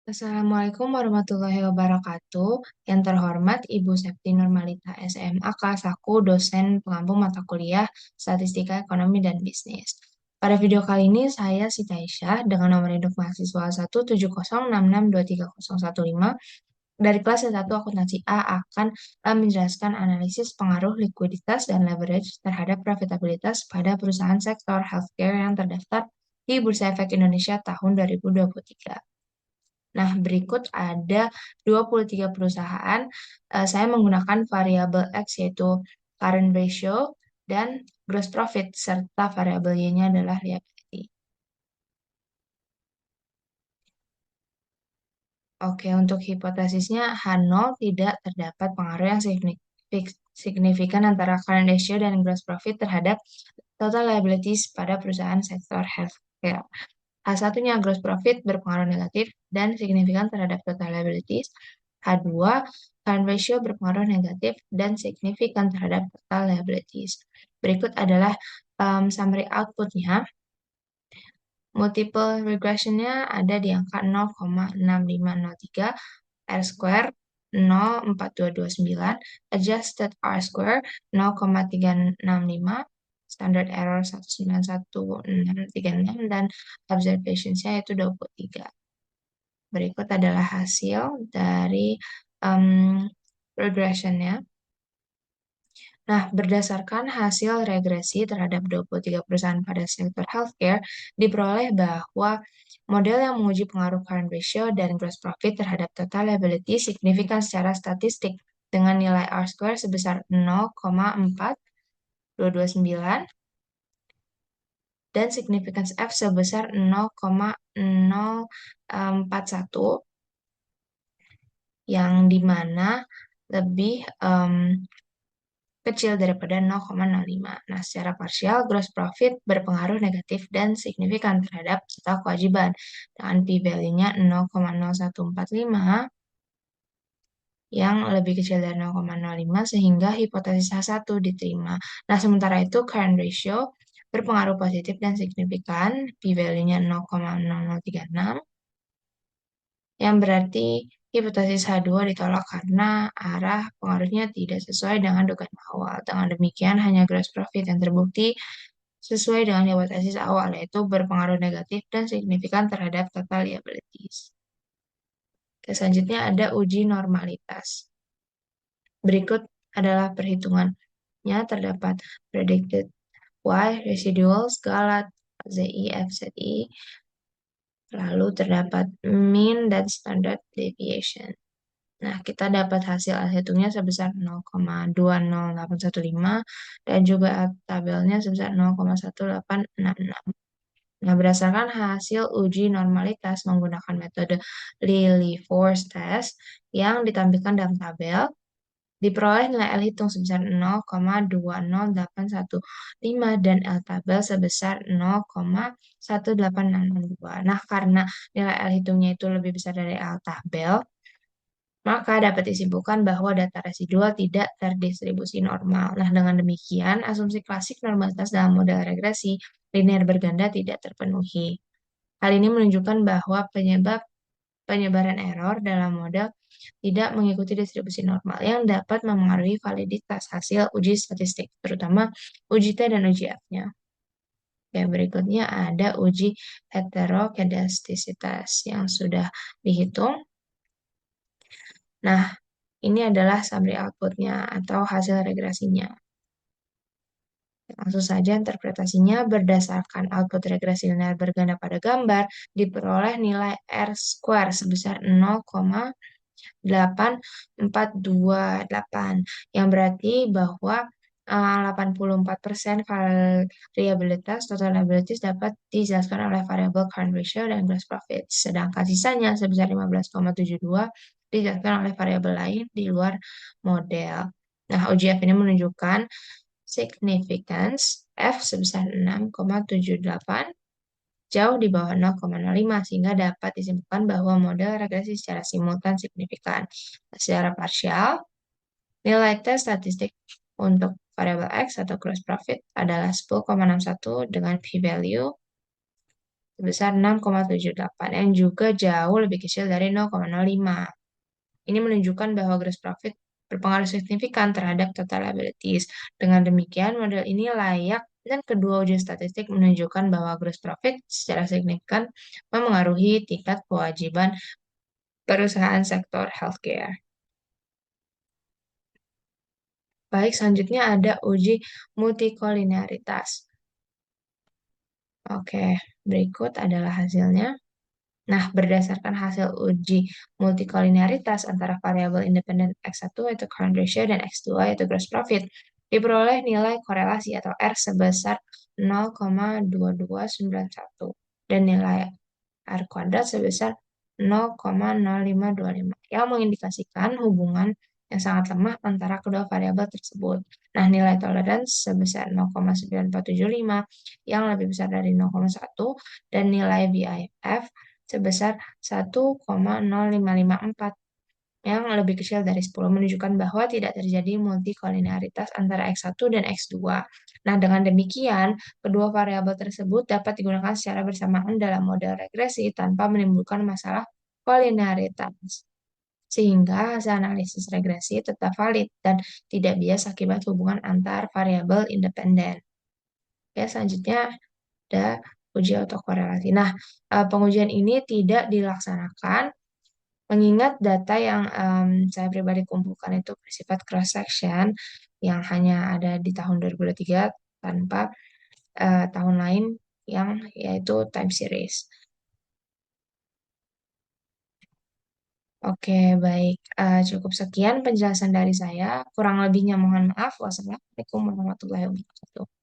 Assalamualaikum warahmatullahi wabarakatuh. Yang terhormat Ibu Septi Nurmalita SMA Saku, dosen pengampu mata kuliah Statistika Ekonomi dan Bisnis. Pada video kali ini saya Siti Aisyah dengan nomor induk mahasiswa 17066230015 dari kelas 1 akuntansi A akan menjelaskan analisis pengaruh likuiditas dan leverage terhadap profitabilitas pada perusahaan sektor healthcare yang terdaftar di Bursa Efek Indonesia tahun 2023. Nah, berikut ada 23 perusahaan. Saya menggunakan variabel X yaitu current ratio dan gross profit serta variabel Y-nya adalah liability. Oke, untuk hipotesisnya H0 tidak terdapat pengaruh yang signifikan antara current ratio dan gross profit terhadap total liabilities pada perusahaan sektor healthcare. H1-nya gross profit berpengaruh negatif dan signifikan terhadap total liabilities. H2, current ratio berpengaruh negatif dan signifikan terhadap total liabilities. Berikut adalah summary output-nya. Multiple regression-nya ada di angka 0,6503, R square 0,4229, adjusted R square 0,365, standard error 191,636, dan observations-nya yaitu 23. Berikut adalah hasil dari regression-nya. Nah, berdasarkan hasil regresi terhadap 23 perusahaan pada sektor healthcare, diperoleh bahwa model yang menguji pengaruh current ratio dan gross profit terhadap total liability signifikan secara statistik dengan nilai R-square sebesar 0,4229 dan significance F sebesar 0,041 yang dimana lebih kecil daripada 0,05. Nah, secara parsial, gross profit berpengaruh negatif dan signifikan terhadap total kewajiban dengan p-value-nya 0,0145 yang lebih kecil dari 0,05 sehingga hipotesis H1 diterima. Nah, sementara itu current ratio berpengaruh positif dan signifikan, p-value-nya 0,0036 yang berarti hipotesis H2 ditolak karena arah pengaruhnya tidak sesuai dengan dugaan awal. Dengan demikian, hanya gross profit yang terbukti sesuai dengan hipotesis awal, yaitu berpengaruh negatif dan signifikan terhadap total liabilities. Selanjutnya ada uji normalitas. Berikut adalah perhitungannya terdapat predicted Y, residual, scalat, ZI, FZI, lalu terdapat mean dan standard deviation. Nah, kita dapat hasil hitungnya sebesar 0,20815 dan juga tabelnya sebesar 0,1866. Nah, berdasarkan hasil uji normalitas menggunakan metode Lilliefors test yang ditampilkan dalam tabel, diperoleh nilai L hitung sebesar 0,20815 dan L tabel sebesar 0,18662. Nah, karena nilai L hitungnya itu lebih besar dari L tabel, maka dapat disimpulkan bahwa data residual tidak terdistribusi normal. Nah, dengan demikian, asumsi klasik normalitas dalam model regresi linear berganda tidak terpenuhi. Hal ini menunjukkan bahwa penyebaran error dalam model tidak mengikuti distribusi normal yang dapat memengaruhi validitas hasil uji statistik, terutama uji T dan uji F-nya. Yang berikutnya ada uji heterokedastisitas yang sudah dihitung. Nah, ini adalah summary output-nya atau hasil regresinya. Langsung saja interpretasinya berdasarkan output regresi linear berganda pada gambar, diperoleh nilai R square sebesar 0,8428, yang berarti bahwa 84% variabilitas total liabilities dapat dijelaskan oleh variabel current ratio dan gross profit, sedangkan sisanya sebesar 15,72 dijelaskan oleh variabel lain di luar model. Nah, UGF ini menunjukkan significance F sebesar 6,78 jauh di bawah 0,05 sehingga dapat disimpulkan bahwa model regresi secara simultan signifikan. Secara parsial, nilai tes statistik untuk variabel X atau gross profit adalah 10,61 dengan p-value sebesar 6,78 yang juga jauh lebih kecil dari 0,05. Ini menunjukkan bahwa gross profit berpengaruh signifikan terhadap total liabilities. Dengan demikian, model ini layak dan kedua ujian statistik menunjukkan bahwa gross profit secara signifikan memengaruhi tingkat kewajiban perusahaan sektor healthcare. Baik, selanjutnya ada uji multikolinearitas. Oke, berikut adalah hasilnya. Nah, berdasarkan hasil uji multikolinearitas antara variabel independen X1 yaitu current ratio dan X2 yaitu gross profit, diperoleh nilai korelasi atau R sebesar 0,2291 dan nilai R kuadrat sebesar 0,0525 yang mengindikasikan hubungan yang sangat lemah antara kedua variabel tersebut. Nah, nilai toleransi sebesar 0,9475 yang lebih besar dari 0,1 dan nilai VIF sebesar 1,0554 yang lebih kecil dari 10 menunjukkan bahwa tidak terjadi multikolinearitas antara X1 dan X2. Nah, dengan demikian, kedua variabel tersebut dapat digunakan secara bersamaan dalam model regresi tanpa menimbulkan masalah kolinearitas. Sehingga hasil analisis regresi tetap valid dan tidak bias akibat hubungan antar variabel independen. Ya, selanjutnya ada uji autokorelasi. Nah, pengujian ini tidak dilaksanakan mengingat data yang saya pribadi kumpulkan itu bersifat cross section yang hanya ada di tahun 2023 tanpa tahun lain yang yaitu time series. Oke, baik. Cukup sekian penjelasan dari saya. Kurang lebihnya mohon maaf. Wassalamualaikum warahmatullahi wabarakatuh.